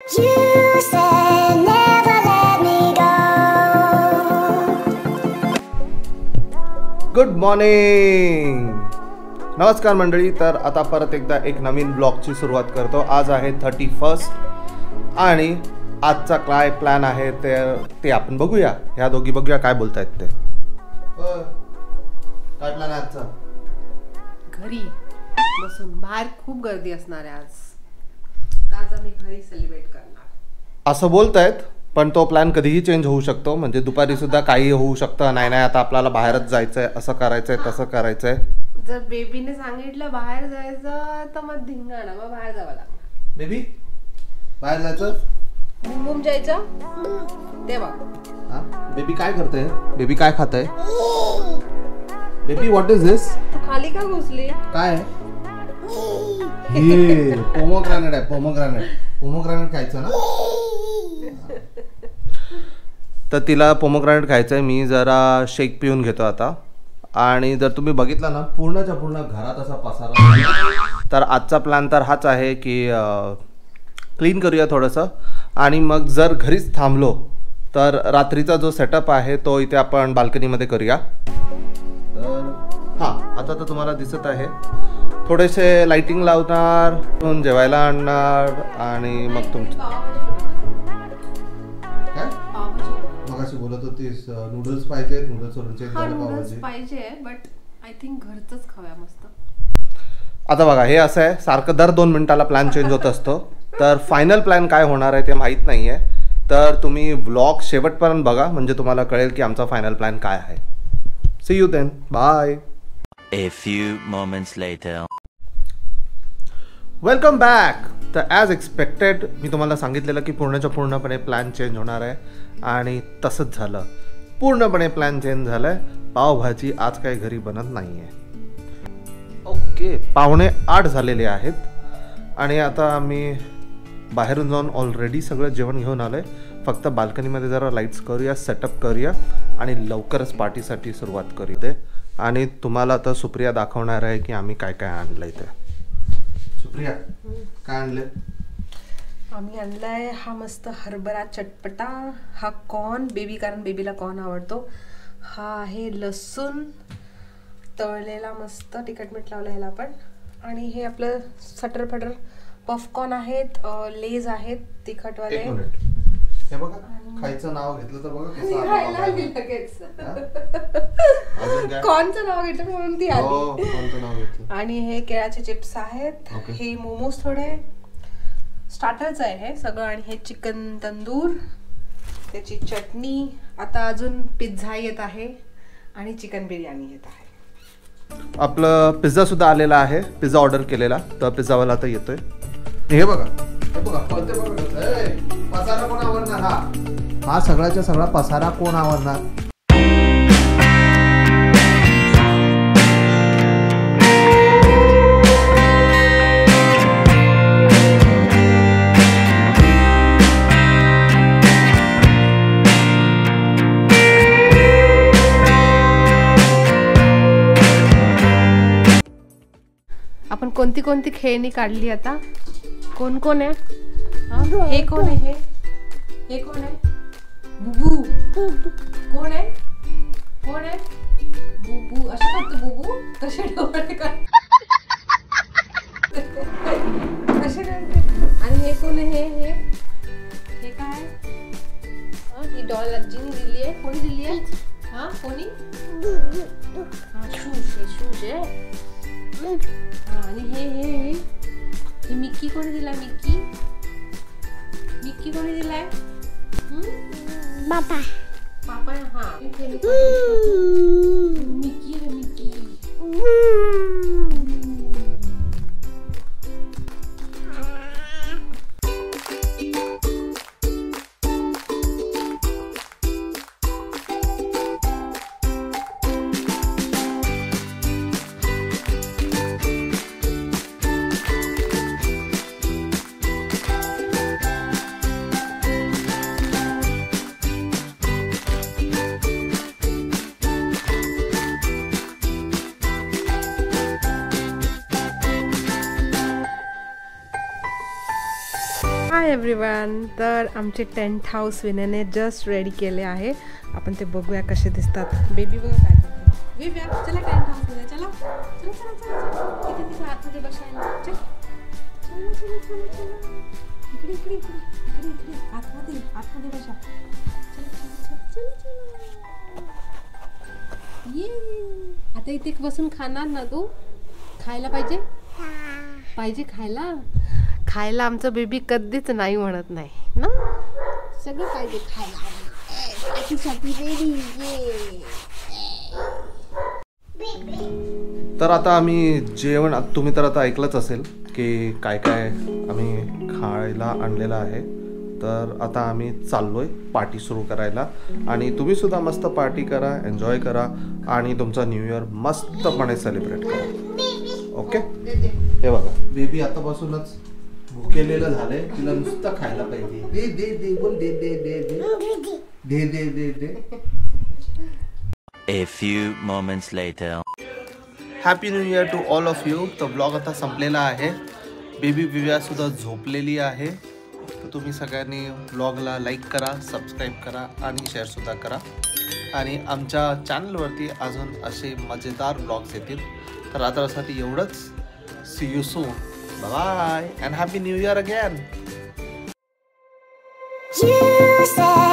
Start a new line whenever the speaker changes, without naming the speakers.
You said never let me go.
Good morning, नमस्कार मंडळी. तर आता परत एकदा एक नवीन ब्लॉगची सुरुवात करतो. आज आहे 31 आणि आजचा काय प्लॅन आहे ते आपण बघूया. ह्या दोघी बघूया काय बोलतायत ते. काय प्लॅन आहे आजचा?
घरी बसून. बाहेर खूप गर्दी असणार आहे आज. आज आम्ही घरी सेलिब्रेट करणार
असं बोलतायत, पण तो प्लॅन कधीही चेंज होऊ शकतो. म्हणजे दुपारी सुद्धा काही होऊ शकतं. नाही आता आपल्याला बाहेरच जायचंय, असं करायचंय, तसं करायचंय.
जर बेबीने सांगितलं बाहेर जायचं तर मग धिंगाणा, मग बाहेर जावं लागणार.
बेबी बाहेर जायचं,
बुम जायचं ते बघ.
बेबी काय करते? बेबी काय खाते? बेबी व्हॉट इज दिस?
तू खाली का घुसली?
काय आहे? हे पोमोग्रॅनेट आहे. पोमोग्रॅनेट खायचं ना. तर तिला पोमोग्रॅनेट खायचं आहे. मी जरा शेक पिऊन घेतो आता. आणि जर तुम्ही बघितलं ना, पूर्णच्या पूर्ण घरात असा पसारा. तर आजचा प्लॅन तर हाच आहे की क्लीन करूया थोडंसं. आणि मग जर घरीच थांबलो तर रात्रीचा जो सेटअप आहे तो इथे आपण बाल्कनीमध्ये करूया. तर हां, आता तर तुम्हाला दिसत आहे. थोडेसे लाइटिंग लावणार, जेवायला आणणार आणि मग तुमचं काय मगाशी बोलत होतीस नूडल्स पाहिजे. नूडल्स
पाहिजे, बट आय थिंक घरचंच खाऊया मस्त.
आता बघा, हे असं आहे, सारखं दर 2 मिनिटाला प्लॅन चेंज होत असतो. तर फायनल प्लॅन काय होणार आहे ते माहीत नाही आहे. तर तुम्ही व्लॉग शेवटपर्यंत बघा, म्हणजे तुम्हाला कळेल की आमचा फायनल प्लॅन काय आहे. See you then, bye.
A few moments later.
Welcome back. तर ॲज एक्सपेक्टेड मी तुम्हाला सांगितलेलं की पूर्णपणे प्लॅन चेंज होणार आहे. आणि तसंच झालं. पूर्णपणे प्लॅन चेंज झालं आहे. पावभाजी आज काही घरी बनत नाही आहे. ओके, 7:45 झालेले आहेत. आणि आता आम्ही बाहेरून जाऊन ऑलरेडी सगळं जेवण घेऊन आलो आहे. फक्त बाल्कनीमध्ये जरा लाईट्स करूया, सेटअप करूया आणि लवकरच पार्टीसाठी सुरुवात करूया. आणि तुम्हाला आता सुप्रिया दाखवणार आहे की आम्ही काय काय आणलं आहे ते. सुप्रिया, काय आणले?
आम्ही आणलाय हा मस्त हरभरा चटपटा. हा कॉर्न, कारण बेबीला कॉर्न आवडतो. हा आहे लसूण तळलेला, मस्त तिखट मीठ लावलं ह्याला पण. आणि हे आपलं सटर फटर पॉपकॉर्न आहेत, लेज आहेत तिखटवाले.
हे बघा, खायचं नाव घेतलं तर बघा
कॉर्नचं नाव घेतलं म्हणून ती
आली.
आणि हे केळाचे चिप्स आहेत. हे मोमोज थोडे स्टार्टरच आहे हे सगळं. आणि हे चिकन तंदूर, त्याची चटणी. आता अजून पिझ्झा येत आहे आणि चिकन बिर्याणी येत आहे.
आपलं पिझ्झा सुद्धा आलेला आहे. पिझ्झा ऑर्डर केलेला, तर पिझ्झावाला आता येतोय. हे बघा, पसारा कोण आवरणार? हा सगळ्याच्या सगळा पसारा कोण आवरणार?
आपण कोणती कोणती खेळणी काढली आता? कोण कोण आहे? हे कोण आहे? हे कोण आहे? बुबू. कोण आहे? कोण आहे? बुबू. असं करतो बुबू. कसे डोळे कर, कसे करते. आणि हे कोण आहे? हे काय? ही डॉल आजीने दिली आहे. कोणी दिली आहे? हा, कोणी? शूज आहे. आणि हे मिक्की कोणी दिलाय? मिक्की कोणी दिलाय?
Papa.
पापा. हा, मिक्की आहे. मिक्की. Hi everyone. तर आमचे टेंट हाऊस विनयने जस्ट रेडी केले आहे. आपण ते बघूया कसे दिसतात. बेबी बघा काय करते. बेबी चला टेंट हाऊस मध्ये चला चला चला चला. इथे तिथे आतमध्ये बसायला चल. चला चला चला चला. इकडे इकडे इकडे इकडे इकडे आतमध्ये आतमध्ये बसा. चला चला चला चला. ये आता इथे बसून खाणार ना तू. खायला पाहिजे पाहिजे खायला. खायला आमचं बेबी कधीच नाही म्हणत नाही ना. सगळं पाहिजे खायला.
तर आता आम्ही जेवण तुम्ही तर आता ऐकलंच असेल की काय काय आम्ही खायला आणलेलं आहे. तर आता आम्ही चाललोय पार्टी सुरू करायला आणि तुम्ही सुद्धा मस्त पार्टी करा, एन्जॉय करा आणि तुमचा न्यू इयर मस्तपणे सेलिब्रेट करा. ओके. हे बघा बेबी आतापासूनच भुकेलेलं झालंय. तिला नुसतं खायला पाहिजे. दे दे दे बोल दे दे दे दे दे दे दे दे.
A few moments later.
Happy new year to all of you. तो ब्लॉग आता संपलेला आहे. बेबी विव्या सुद्धा झोपलेली आहे. तर तुम्ही सगळ्यांनी ब्लॉगला लाईक करा, सबस्क्राईब करा आणि शेअरसुद्धा करा. आणि आमच्या चॅनलवरती अजून असे मजेदार ब्लॉग्स येतील. तर आतासाठी एवढंच. See you soon. Bye and happy new year again.
You said